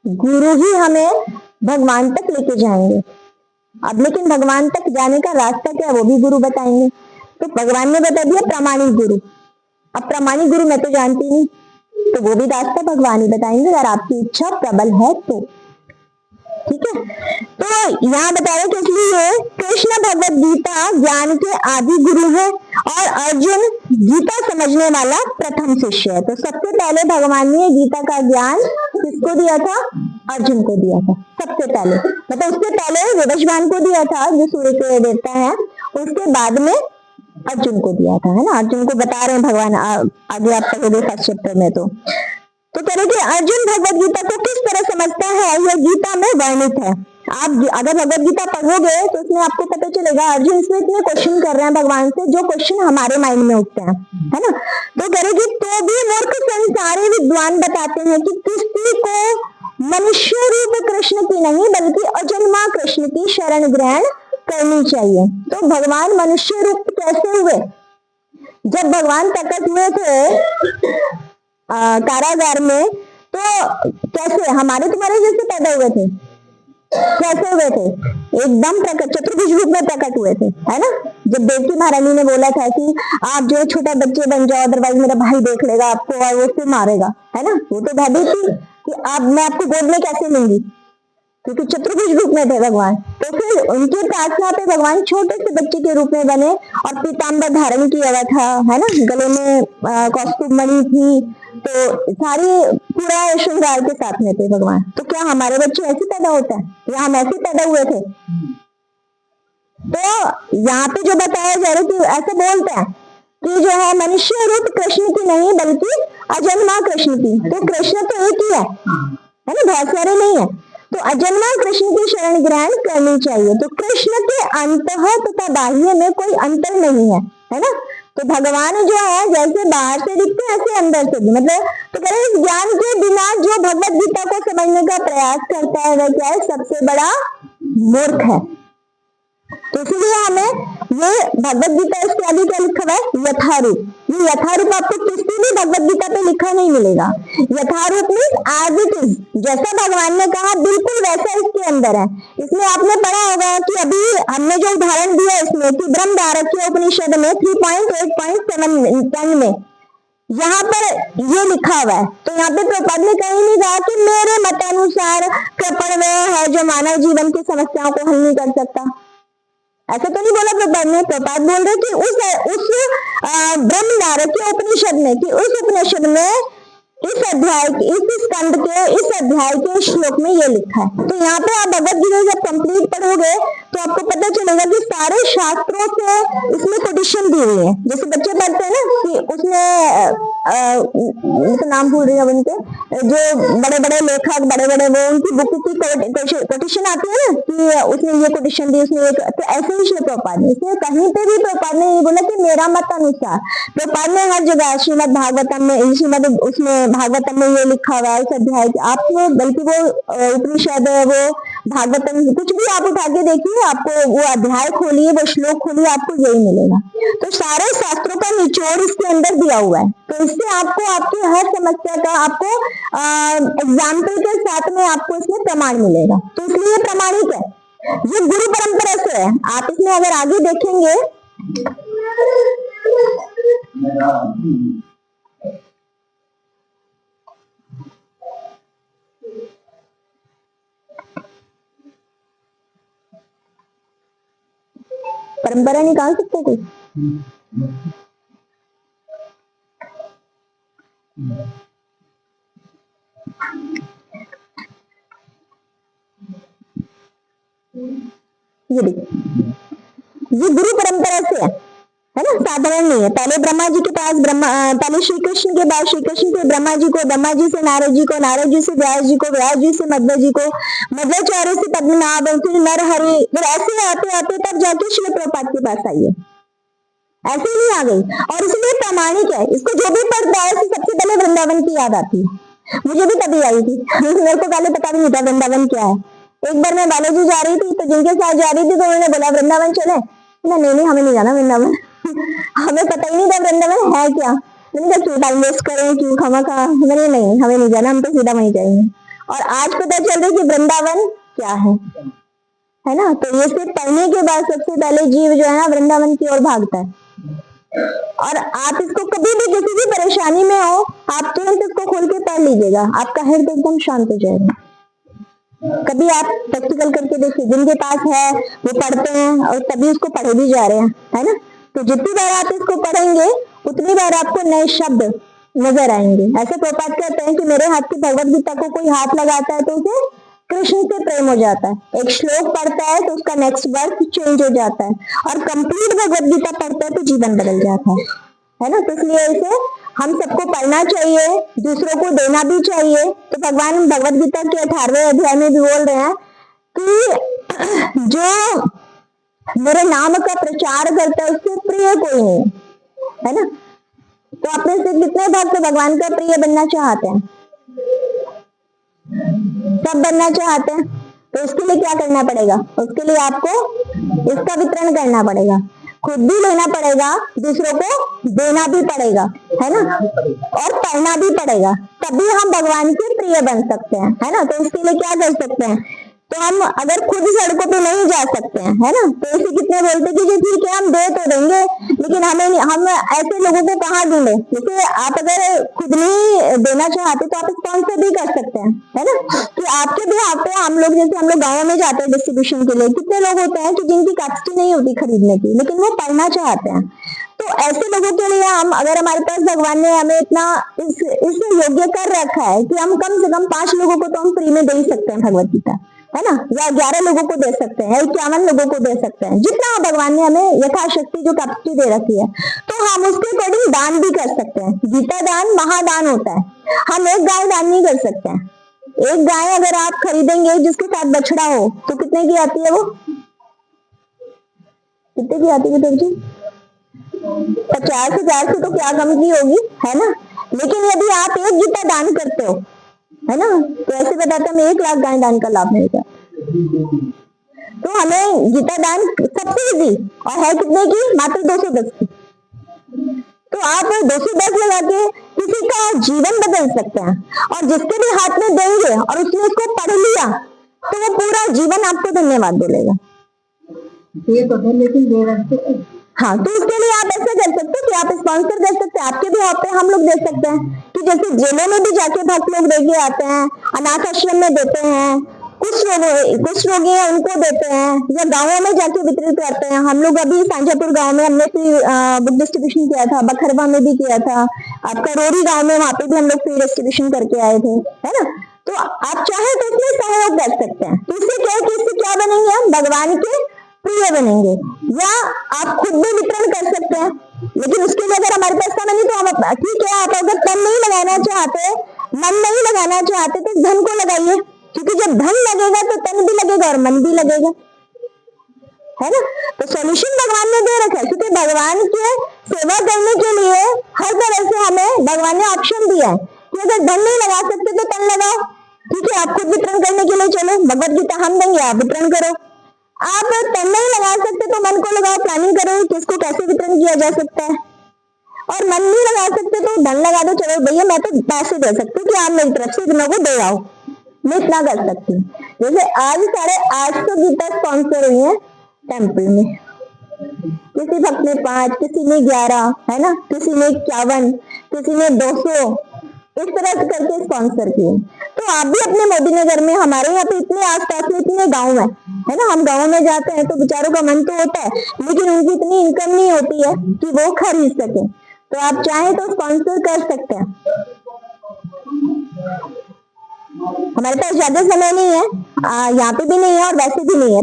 गुरु ही हमें भगवान तक लेके जाएंगे। अब लेकिन भगवान तक जाने का रास्ता क्या है, वो भी गुरु बताएंगे। तो भगवान ने बता दिया प्रामाणिक गुरु। अब प्रामाणिक गुरु मैं तो जानती नहीं, तो वो भी रास्ता भगवान ही बताएंगे, अगर आपकी इच्छा प्रबल है तो। ठीक है, तो यहाँ बता रहे कि इसलिए कृष्ण भगवत गीता ज्ञान के आदि गुरु है, और अर्जुन गीता समझने वाला प्रथम शिष्य है। तो सबसे पहले भगवान ने गीता का ज्ञान किसको दिया था, अर्जुन को दिया था सबसे पहले। मतलब उससे पहले विवस्वान को दिया था जो सूर्य के देवता है, उसके बाद में अर्जुन को दिया था, है ना। अर्जुन को बता रहे हैं भगवान आगे आप पढ़ोगे फर्स्ट चैप्टर में। तो कह रहे कि अर्जुन भगवत गीता को किस तरह समझता है, यह गीता में वर्णित है। आप अगर भगवत गीता पढ़ोगे तो उसमें आपको पता चलेगा अर्जुन इसमें इतने क्वेश्चन कर रहे हैं भगवान से, जो क्वेश्चन हमारे माइंड में उठते हैं, है ना। तो कह रहे कि तो भी मूर्ख संसारी विद्वान बताते हैं कि किसी को मनुष्य रूप कृष्ण की नहीं बल्कि अजन्मा कृष्ण की शरण ग्रहण करनी चाहिए। तो भगवान मनुष्य रूप कैसे हुए, जब भगवान प्रकट हुए थे कारागार में, तो कैसे हमारे तुम्हारे जैसे पैदा हुए थे, कैसे हुए थे, एकदम प्रकट चतुर्भुज रूप में प्रकट हुए थे, है ना। जब देवकी महारानी ने बोला था कि आप जो है छोटा बच्चे बन जाओ, अदरवाइज मेरा भाई देख लेगा आपको और वो फिर मारेगा, है ना, वो तो भयभीत थी कि आप, मैं आपको गोद में कैसे लूंगी, क्योंकि चतुर्भुज रूप में थे भगवान। तो फिर उनकी प्रार्थना पे भगवान छोटे से बच्चे के रूप में बने, और पीताम्बर धारण किया हुआ था, है ना, गले में कौस्तुभ मणि थी, तो सारी पूरा श्रृंगार के साथ में थे भगवान। तो क्या हमारे बच्चे ऐसे पैदा होता है, या हम ऐसे पैदा हुए थे। तो यहाँ पे जो बताया जा रहा है कि ऐसे बोलते हैं कि जो है मनुष्य रूप कृष्ण की नहीं बल्कि अजन्मा कृष्ण की। तो कृष्ण तो एक ही है ना, बहुत सारे नहीं है। तो अजन्मा कृष्ण की शरण ग्रहण करनी चाहिए। तो कृष्ण के अंतः तथा बाह्य में कोई अंतर नहीं है ना। तो भगवान जो है जैसे बाहर से दिखते हैं ऐसे अंदर से भी, मतलब तो कह रहे इस ज्ञान के बिना जो भगवत गीता को समझने का प्रयास करता है वह क्या है, सबसे बड़ा मूर्ख है। तो इसलिए हमें ये भगवत गीता, इसके आगे क्या लिखा हुआ है, यथारूप। ये यथारूप आपको किसी भी भगवत गीता पे लिखा नहीं मिलेगा। यथारूप मीन्स एज इट इज, जैसा भगवान ने कहा बिल्कुल वैसा इसके अंदर है। इसमें आपने पढ़ा होगा कि अभी हमने जो उदाहरण दिया इसमें कि ब्रह्म धारक्य उपनिषद में 3.8.7 में यहाँ पर ये लिखा हुआ है। तो यहाँ पे प्रभुपाद ने कहीं नहीं कहा कि मेरे मतानुसार कृपण वह है जो मानव जीवन की समस्याओं को हल नहीं कर सकता, ऐसा तो नहीं बोला प्रभुपाद ने। प्रभुपाद बोल रहे कि उस ब्रह्म धारक्य उपनिषद में, कि उस उपनिषद में इस अध्याय, इस स्कंद के इस अध्याय के श्लोक में ये लिखा है। तो यहाँ पे आप भगवत गीता जब कंप्लीट पढ़ोगे तो आपको पता चलेगा कि सारे शास्त्रों से इसमें कोटेशन दी हुई है। जैसे बच्चे पढ़ते हैं ना कि उसमें तो नाम भूल रही है उनके, जो बड़े बड़े लेखक, बड़े बड़े वो, उनकी बुक की कोटेशन आती है ना कि उसने ये कोटेशन दी, उसने एक, तो ऐसे ही श्री प्रभुपाद ने, इसमें कहीं पे भी प्रभुपाद ने ये बोला कि मेरा मत अनुसार। प्रभुपाद ने हर जगह श्रीमद भागवतम में, श्रीमद उसमें भागवतम में ये लिखा हुआ है इस अध्याय के, आपको बल्कि वो उपनिषद, वो भागवतम, कुछ भी आप उठा के देखिए, आपको वो अध्याय खोलिए, वो श्लोक खोलिए, आपको यही मिलेगा। तो सारे शास्त्रों का निचोड़ इसके अंदर दिया हुआ है। तो इससे आपको आपकी हर समस्या का आपको एग्जाम्पल के साथ में आपको इसमें प्रमाण मिलेगा। तो इसलिए प्रमाणिक है, ये गुरु परंपरा से है। आप इसमें अगर आगे देखेंगे परंपरा निकाल सकते कोई, ये देखिए, ये गुरु परंपरा से है ना, साधारण नहीं है। पहले ब्रह्मा जी के पास पहले श्री कृष्ण के बाद श्री कृष्ण से ब्रह्मा जी को, ब्रह्मा जी से नारद जी को, नारद जी से व्यास जी को, व्यास जी से मध्व जी को, मध्वाचार्य से पद्मनाभ, फिर नरहरि, फिर ऐसे आते आते तब जाके श्री प्रभुपाद के पास आई है। ऐसे नहीं आ गई। और इसलिए प्रामाणिक है, इसको जो भी पढ़ता है सबसे पहले वृंदावन की याद आती है। मुझे भी तभी आई थी मेरे को पहले पता भी नहीं था वृंदावन क्या है। एक बार मैं बालाजी जा रही थी, तो जिनके साथ जा रही थी तो उन्होंने बोला वृंदावन चले। नहीं हमें नहीं जाना वृंदावन हमें पता ही नहीं था वृंदावन है क्या। मैंने कहा क्यों टाइम वेस्ट करें, क्यों खामखा। मैंने नहीं हमें नहीं जाना, हम तो सीधा वहीं जाएंगे। और आज पता चल रहा है कि वृंदावन क्या है ना। तो ये सिर्फ पढ़ने के बाद सबसे पहले जीव जो है ना वृंदावन की ओर भागता है। और आप इसको कभी भी किसी भी परेशानी में हो, आप तुरंत इसको खोल के पढ़ लीजिएगा, आपका हृदय एकदम शांत हो जाएगा। कभी आप प्रैक्टिकल करके देखिए, जिनके पास है वो पढ़ते हैं और तभी उसको पढ़े भी जा रहे हैं, है ना। तो जितनी बार आप इसको पढ़ेंगे उतनी बार आपको नए शब्द नजर आएंगे। ऐसे प्रभुपाद कहते हैं कि मेरे हाथ की भगवत गीता को कोई हाथ लगाता है तो उसे कृष्ण से प्रेम हो जाता है। एक श्लोक पढ़ता है तो उसका नेक्स्ट वर्ड चेंज हो जाता है, और कंप्लीट भगवत गीता पढ़ता है तो जीवन बदल जाता है ना। तो इसलिए इसे हम सबको पढ़ना चाहिए, दूसरों को देना भी चाहिए। तो भगवान भगवत गीता के 18वें अध्याय में भी बोल रहे हैं कि जो मेरे नाम का प्रचार करता है उससे प्रिय कोई नहीं है ना। तो अपने से कितने भक्त भगवान का प्रिय बनना चाहते हैं? सब बनना चाहते हैं। तो उसके लिए क्या करना पड़ेगा? उसके लिए आपको इसका वितरण करना पड़ेगा, खुद भी लेना पड़ेगा, दूसरों को देना भी पड़ेगा, है ना, और पढ़ना भी पड़ेगा। तभी हम भगवान के प्रिय बन सकते हैं, है ना। तो इसके लिए क्या कर सकते हैं? तो हम अगर खुद सड़कों पे नहीं जा सकते हैं, है ना, तो ऐसे कितने बोलते कि जी ठीक है हम दे तो देंगे, लेकिन हम ऐसे लोगों को कहाँ ढूंढे। जैसे आप अगर खुद नहीं देना चाहते तो आप स्पॉन्सर भी कर सकते हैं, है ना। कि आपके भी यहाँ पे हम लोग गाँव में जाते हैं डिस्ट्रीब्यूशन के लिए, कितने लोग होते हैं कि जिनकी कैपेसिटी नहीं होती खरीदने की, लेकिन वो पढ़ना चाहते हैं। तो ऐसे लोगों के लिए हम, अगर हमारे पास भगवान ने हमें इतना इस योग्य कर रखा है कि हम कम से कम 5 लोगों को तो हम फ्री में दे ही सकते हैं भगवत गीता, है ना, या 11 लोगों को दे सकते हैं, 51 लोगों को दे सकते हैं, जितना भगवान ने हमें यथाशक्ति जो कैपेसिटी दे रखी है। तो हम उसके अकॉर्डिंग दान भी कर सकते हैं। गीता दान महादान होता है। हम एक गाय दान नहीं कर सकते हैं। एक गाय अगर आप खरीदेंगे जिसके साथ बछड़ा हो तो कितने की आती है? वो कितने की आती है बेटा जी? 50,000 से तो क्या कम की होगी, है ना। लेकिन यदि आप एक गीता दान करते हो, है ना, तो ऐसे बताते हमें 1 लाख गाय दान का लाभ मिलेगा। तो हमें गीता दान सबसे इजी और है कितने की? मात्र 210 की। तो आप 210 लगा के किसी का जीवन बदल सकते हैं। और जिसके भी हाथ में देंगे और उसने उसको पढ़ लिया तो वो पूरा जीवन आपको धन्यवाद बोलेगा। ये तो है, लेकिन दे रखते हैं। हाँ, तो उसके लिए आप ऐसे कर सकते हैं कि आप स्पॉन्सर कर सकते हैं। आपके भी यहाँ पे हम लोग दे सकते हैं कि जैसे जेलों में भी जाके भक्त लोग देके आते हैं, अनाथ आश्रम में देते हैं, कुछ रोगी हैं उनको देते हैं, या गाँवों में जाके वितरित करते हैं। हम लोग अभी सांझापुर गाँव में हमने बुक डिस्ट्रीब्यूशन किया था, बखरवा में भी किया था, आपका रोरी गाँव में, वहां पे भी हम लोग फ्री डिस्ट्रीब्यूशन करके आए थे, है ना। तो आप चाहे तो इसमें सहयोग कर सकते हैं। तो इससे क्या बनेंगे? हम भगवान के प्रिय बनेंगे। या आप खुद भी वितरण कर सकते हैं, लेकिन उसके लिए अगर हमारे पास समय नहीं तो हम ठीक है, आप अगर मन नहीं लगाना चाहते तो धन को लगाइए, क्योंकि जब धन लगेगा तो तन भी लगेगा और मन भी लगेगा, है ना। तो सॉल्यूशन भगवान ने दे रखा है, क्योंकि भगवान के सेवा करने के लिए हर तरह से हमें भगवान ने ऑप्शन दिया है कि अगर धन नहीं लगा सकते तो तन लगाओ। ठीक है, आप खुद वितरण करने के लिए चलो, भगवत गीता हम देंगे, आप वितरण करो। आप तन नहीं लगा सकते तो मन को लगाओ, प्लानिंग करो कि इसको कैसे वितरण किया जा सकता है। और मन नहीं लगा सकते तो धन लगा दो, चलो भैया मैं तो पैसे दे सकती हूँ कि आप मेरी तरफ से इतना को दे आओ, मैं इतना कर सकती हूँ। जैसे आज 850 गीता स्पॉन्सर हुई है टेम्पल में, किसी भक्त ने 5, किसी ने 11, है ना, किसी ने 51, किसी ने 200, इस तरह से करके स्पॉन्सर किए। तो आप भी अपने मोदी नगर में, हमारे यहाँ पे इतने आसपास में इतने गांव है ना, हम गाँव में जाते हैं तो बेचारों का मन तो होता है, लेकिन उनकी इतनी इनकम नहीं होती है कि वो खरीद सके। तो आप चाहें तो स्पॉन्सर कर सकते हैं। हमारे पास ज्यादा समय नहीं है, यहाँ पे भी नहीं है और वैसे भी नहीं है।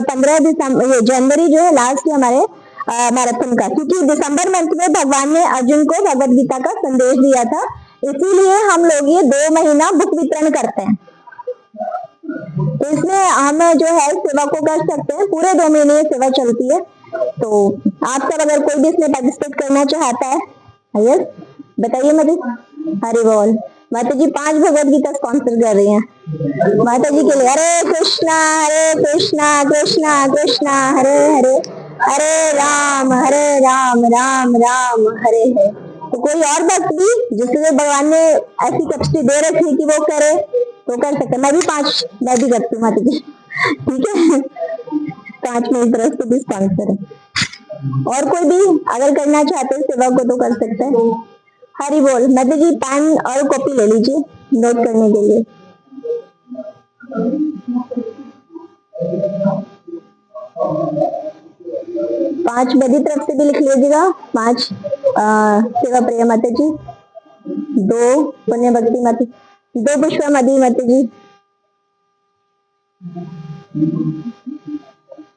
15 जनवरी जो है लास्ट है हमारे मैराथन का, क्योंकि दिसंबर मंथ में भगवान ने अर्जुन को भगवत गीता का संदेश दिया था, इसीलिए हम लोग ये 2 महीना बुक वितरण करते हैं। तो इसमें हम जो है सेवा को कर सकते हैं, पूरे 2 महीने ये सेवा चलती है। तो आप सब अगर कोई भी इसमें पार्टिसिपेट करना चाहता है, यस बताइए मुझे। हरि बोल। माता जी 5 भगवत गीता स्पॉन्सर कर रही हैं माता जी के लिए। हरे कृष्णा कृष्णा कृष्णा हरे हरे, हरे राम राम राम हरे हरे। तो कोई और भक्त भी जिससे भगवान ने ऐसी कैपेसिटी दे रखी है कि वो करे तो कर सकते। मैं भी करती हूँ माता जी, ठीक है। 5 मेरी तरफ से भी स्पॉन्सर है। और कोई भी अगर करना चाहते हैं सेवा को तो कर सकते हैं। हरि बोल। माता जी पेन और कॉपी ले लीजिए नोट करने के लिए। पांच मेरी तरफ से भी लिख लीजिएगा। 5 सेवा प्रिय माता जी, 2 पुण्य भक्ति माता, 2 पुष्पा मदी माता जी,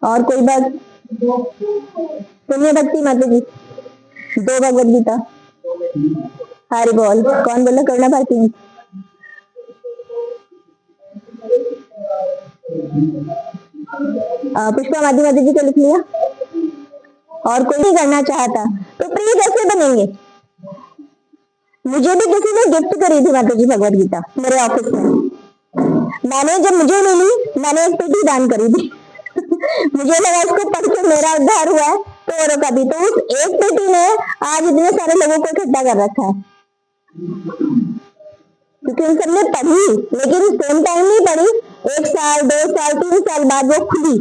और कोई बात। पुण्य भक्ति माता जी, 2 भगवत गीता। हरि बोल। कौन बोला? करना भारती जी। पुष्पा मादी माता जी को लिख लिया। और कोई नहीं करना चाहता तो प्रिय कैसे बनेंगे? मुझे भी किसी ने गिफ्ट करी थी माता जी भगवत गीता मेरे ऑफिस में। मैंने जब मुझे मिली मैंने एक पेटी दान करी थी मुझे लगा इसको पढ़ के मेरा उद्धार हुआ है तो औरों का भी। तो उस एक पेटी ने आज इतने सारे लोगों को इकट्ठा कर रखा है, क्योंकि उन सबने पढ़ी लेकिन सेम टाइम नहीं पढ़ी। 1 साल 2 साल 3 साल बाद वो खुली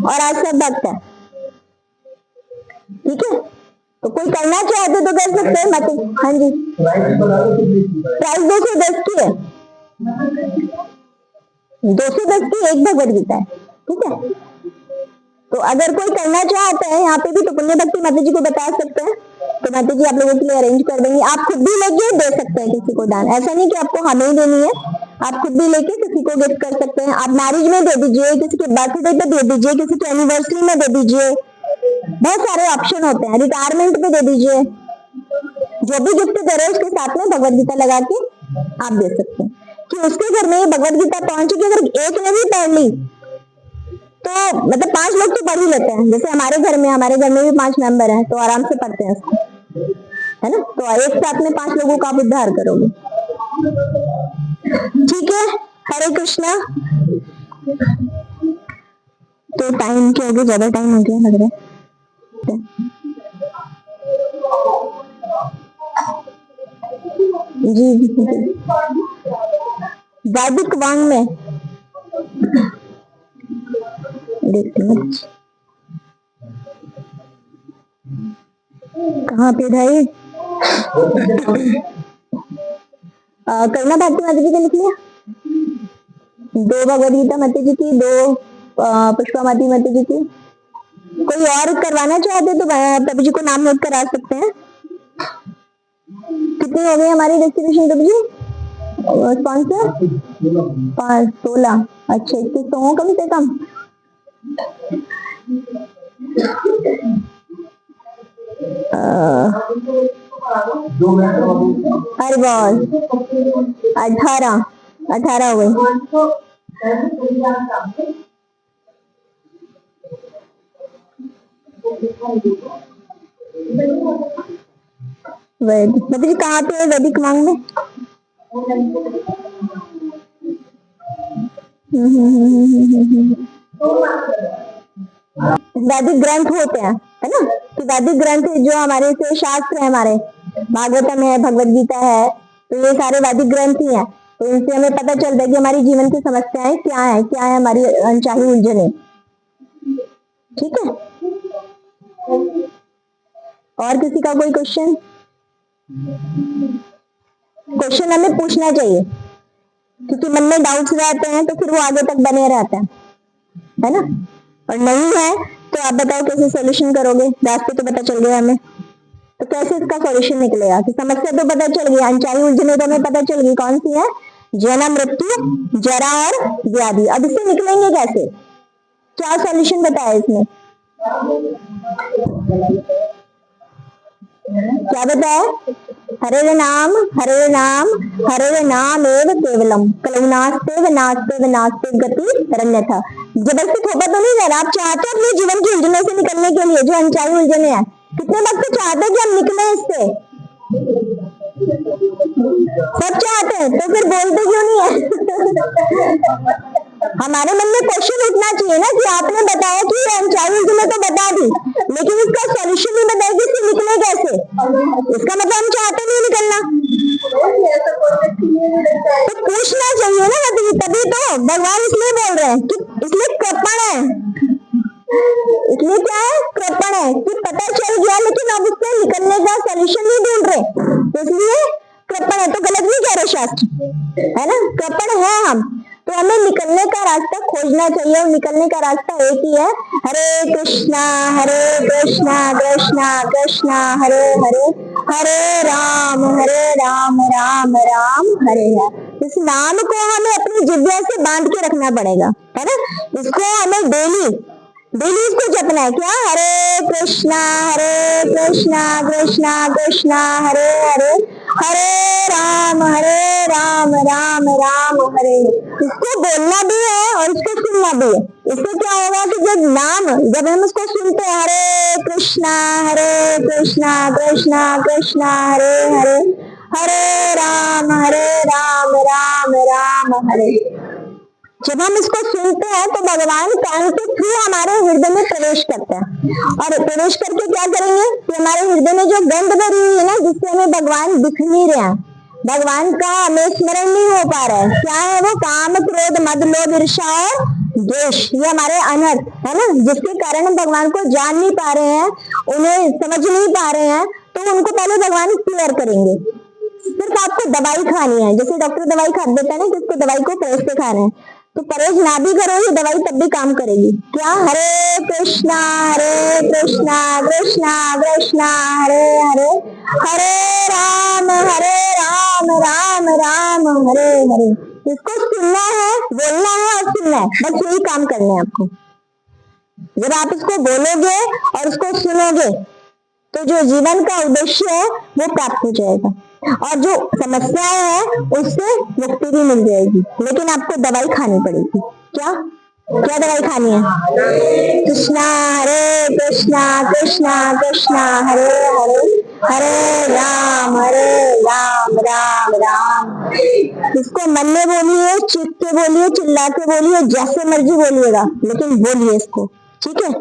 और आज सब भक्त है, ठीक है। तो कोई करना चाहते तो कर सकते हैं मत। हाँ जी, प्राइस 210 की है, 210 की एक भगवत गीता है, ठीक है। तो अगर कोई करना चाहता है यहाँ पे भी तो पुण्य भक्ति माता जी को बता सकते हैं, तो माता जी आप लोगों के लिए अरेंज कर देंगे। आप खुद भी लेके दे सकते हैं किसी को दान, ऐसा नहीं कि आपको हमें ही देनी है, आप खुद भी लेके किसी को गिफ्ट कर सकते हैं। आप मैरिज में दे दीजिए, किसी के बर्थडे पे दे दीजिए, किसी की एनिवर्सरी में दे दीजिए, बहुत सारे ऑप्शन होते हैं। रिटायरमेंट पे दे दीजिए, जो भी गिफ्ट दे रहे हैं उसके साथ में भगवत गीता लगा के आप दे सकते हैं कि उसके घर में भगवत गीता पहुंचेगी। अगर एक ने भी पढ़ ली तो मतलब 5 लोग तो पढ़ ही लेते हैं। जैसे हमारे घर में भी 5 मेंबर हैं तो आराम से पढ़ते हैं उसको, है ना। तो एक साथ में 5 लोगों का आप उद्धार करोगे, ठीक है। हरे कृष्णा। तो टाइम क्या हो गया? ज्यादा टाइम हो गया लग रहा है। जी वैदिक वांग में देखते हैं कहाँ पे भाई। करना भारती माता जी का लिख लिया। 2 भगवत गीता माता जी की, 2 पुष्पा माता जी की। कोई और करवाना चाहते तो प्रभु जी को नाम नोट करा सकते हैं। कितनी हो गई हमारी डिस्ट्रीब्यूशन प्रभु जी? स्पॉन्सर 5 16। अच्छा 21 तो हो कम से कम। हर बॉल 18 हो गई। मतलब जी कहाँ पे है वैदिक वांग में? वैदिक ग्रंथ होते हैं, है ना। तो वैदिक ग्रंथ जो हमारे से शास्त्र है, हमारे भागवतम है, भगवत गीता है, तो ये सारे वैदिक ग्रंथ ही हैं। तो इनसे हमें पता चलता है कि हमारी जीवन की समस्याएं क्या है हमारी अनचाही उलझने, ठीक है। और किसी का कोई क्वेश्चन हमें पूछना चाहिए, क्योंकि मन में डाउट्स रहते हैं तो फिर वो आगे तक बने रहते हैं, है ना। और नहीं है तो आप बताओ कैसे सोल्यूशन करोगे, रास्ते तो पता चल गया हमें। तो कैसे इसका सॉल्यूशन निकलेगा? कि समस्या तो पता चल गई, अनचाही उलझने तो हमें पता चल गई कौन सी है, जन्म, मृत्यु, जरा और व्याधि। अब इससे निकलेंगे कैसे? क्या सॉल्यूशन बताया इसमें? क्या बताया? हरे नाम हरे नाम हरे नाम एव केवलम कलौ नास्ते नास्ते नास्ते गति रण्यथा। जबरदस्ती थोपा तो नहीं जा रहा, आप चाहते हो अपने जीवन की उलझनों से निकलने के लिए, जो अनचाही उलझने हैं, कितने वक्त से चाहते हैं कि हम निकले इससे? सब चाहते हैं, तो फिर बोलते क्यों नहीं है? हमारे मन में क्वेश्चन उठना चाहिए ना कि आपने बताया कि ये अनचाही उलझने तो बता दी, लेकिन इसका सॉल्यूशन नहीं बताया कि इससे निकले कैसे। इसका मतलब हम चाहते नहीं निकलना, तो पूछना चाहिए ना। तभी तो भगवान इसलिए बोल रहे हैं कि इसलिए कृपण है, इसलिए क्या है? कृपण है कि पता चल गया लेकिन अब उससे निकलने का सॉल्यूशन नहीं ढूंढ रहे, तो इसलिए कृपण है। तो गलत नहीं कह रहे शास्त्र, है ना? कृपण है हम, तो हमें निकलने का रास्ता खोजना चाहिए, और निकलने का रास्ता एक ही है, हरे कृष्णा कृष्णा कृष्णा हरे हरे, हरे राम राम राम हरे हरे। इस नाम को हमें अपनी जिह्वा से बांध के रखना पड़ेगा, है ना? इसको हमें डेली इसको जपना है। क्या? हरे कृष्णा कृष्णा कृष्णा हरे हरे, हरे राम राम हरे। इसको बोलना भी है और इसको सुनना भी है। इससे क्या होगा कि जब हम इसको सुनते हैं, हरे कृष्णा कृष्णा कृष्णा हरे हरे, हरे राम राम हरे। जब हम इसको सुनते हैं तो भगवान कान के थ्रू हमारे हृदय में प्रवेश करते हैं, और प्रवेश करके क्या करेंगे कि हमारे हृदय में जो गंध भरी हुई है ना, जिससे हमें भगवान दिख नहीं रहे हैं, भगवान का हमें स्मरण नहीं हो पा रहा है, क्या है वो? काम, क्रोध, मद, लोभ, ईर्ष्या और द्वेष। ये हमारे अनर्थ है ना, जिसके कारण हम भगवान को जान नहीं पा रहे हैं, उन्हें समझ नहीं पा रहे हैं। तो उनको पहले भगवान क्लियर करेंगे। सिर्फ आपको दवाई खानी है, जैसे डॉक्टर दवाई खा देता है ना कि उसको दवाई को परहेज से खाना है, तो परहेज ना भी करोगे दवाई तब भी काम करेगी। क्या? हरे कृष्णा कृष्णा कृष्णा हरे हरे, हरे राम राम हरे हरे। इसको सुनना है, बोलना है और सुनना है, बस यही काम करना है आपको। जब आप इसको बोलोगे और इसको सुनोगे तो जो जीवन का उद्देश्य है वो प्राप्त हो जाएगा, और जो समस्याएं हैं उससे मुक्ति भी मिल जाएगी। लेकिन आपको दवाई खानी पड़ेगी। क्या दवाई खानी है? कृष्णा कृष्णा हरे हरे, हरे राम राम। इसको मन में बोलिए, चीख के बोलिए, चिल्ला के बोलिए, जैसे मर्जी बोलिएगा, लेकिन बोलिए इसको, ठीक है?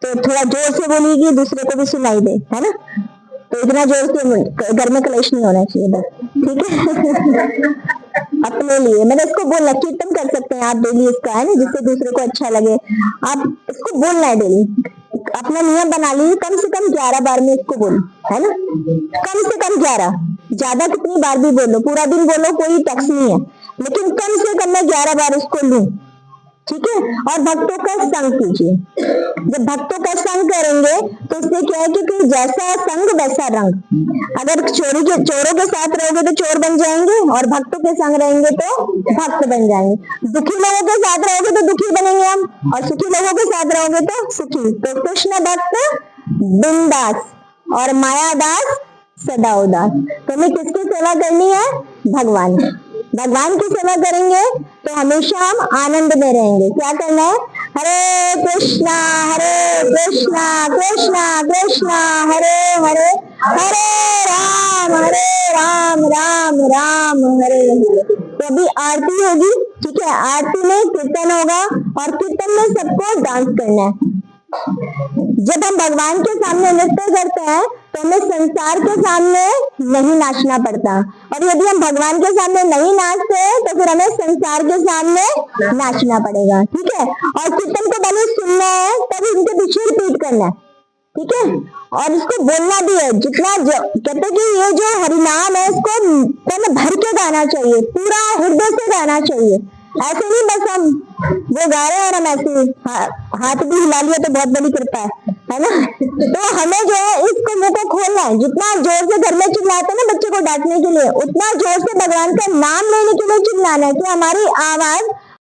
तो थोड़ा जोर से बोलिएगी, दूसरे को भी सुनाई दे, है ना? तो इतना जोर से घर में कलेश नहीं होना चाहिए, बस, ठीक है? अपने लिए मैंने इसको बोलना, कीर्तन कर सकते हैं आप डेली इसका, है ना, जिससे दूसरे को अच्छा लगे। आप इसको बोलना है डेली, अपना नियम बना लीजिए, कम से कम 11 बार में इसको बोलो, है ना? कम से कम 11, ज्यादा कितनी बार भी बोलो, पूरा दिन बोलो, कोई टैक्स नहीं है, लेकिन कम से कम मैं 11 बार इसको लूं, ठीक है? और भक्तों का संग कीजिए। जब भक्तों का संग करेंगे तो उससे क्या है कि जैसा संग वैसा रंग। अगर चोरों के साथ रहोगे तो चोर बन जाएंगे, और भक्तों के संग रहेंगे तो भक्त बन जाएंगे। दुखी लोगों के साथ रहोगे तो दुखी बनेंगे हम, और सुखी लोगों के साथ रहोगे तो सुखी। तो कृष्ण भक्त बिंदास और माया दास सदा उदास। तो हमें किसकी सेवा करनी है? भगवान की सेवा करेंगे तो हमेशा हम आनंद में रहेंगे। क्या करना है? हरे कृष्णा कृष्णा कृष्णा हरे हरे, हरे राम राम हरे हरे। तो अभी आरती होगी, ठीक है? आरती में कीर्तन होगा, और कीर्तन में सबको डांस करना है। जब हम भगवान के सामने नृत्य करते हैं तो हमें संसार के सामने नहीं नाचना पड़ता, और यदि हम भगवान के सामने नहीं नाचते तो फिर हमें संसार के सामने नाचना पड़ेगा, ठीक है? और कीर्तन को पहले सुनना है, तभी उनके पीछे रिपीट करना है, ठीक है? और इसको बोलना भी है, कहते कि ये जो हरिनाम है इसको पहले भर के गाना चाहिए, पूरा हृदय से गाना चाहिए। ऐसे नहीं बस हम वो गा रहे हैं और हम ऐसे हाथ भी हिला लिया तो बहुत बड़ी कृपा है, है ना। तो हमें जो है इसको मुंह को खोलना है, जितना जोर से घर में चिल्लाते हैं ना बच्चे को डांटने के लिए, उतना जोर से भगवान का नाम लेने के लिए चिल्लाना है कि हमारी आवाज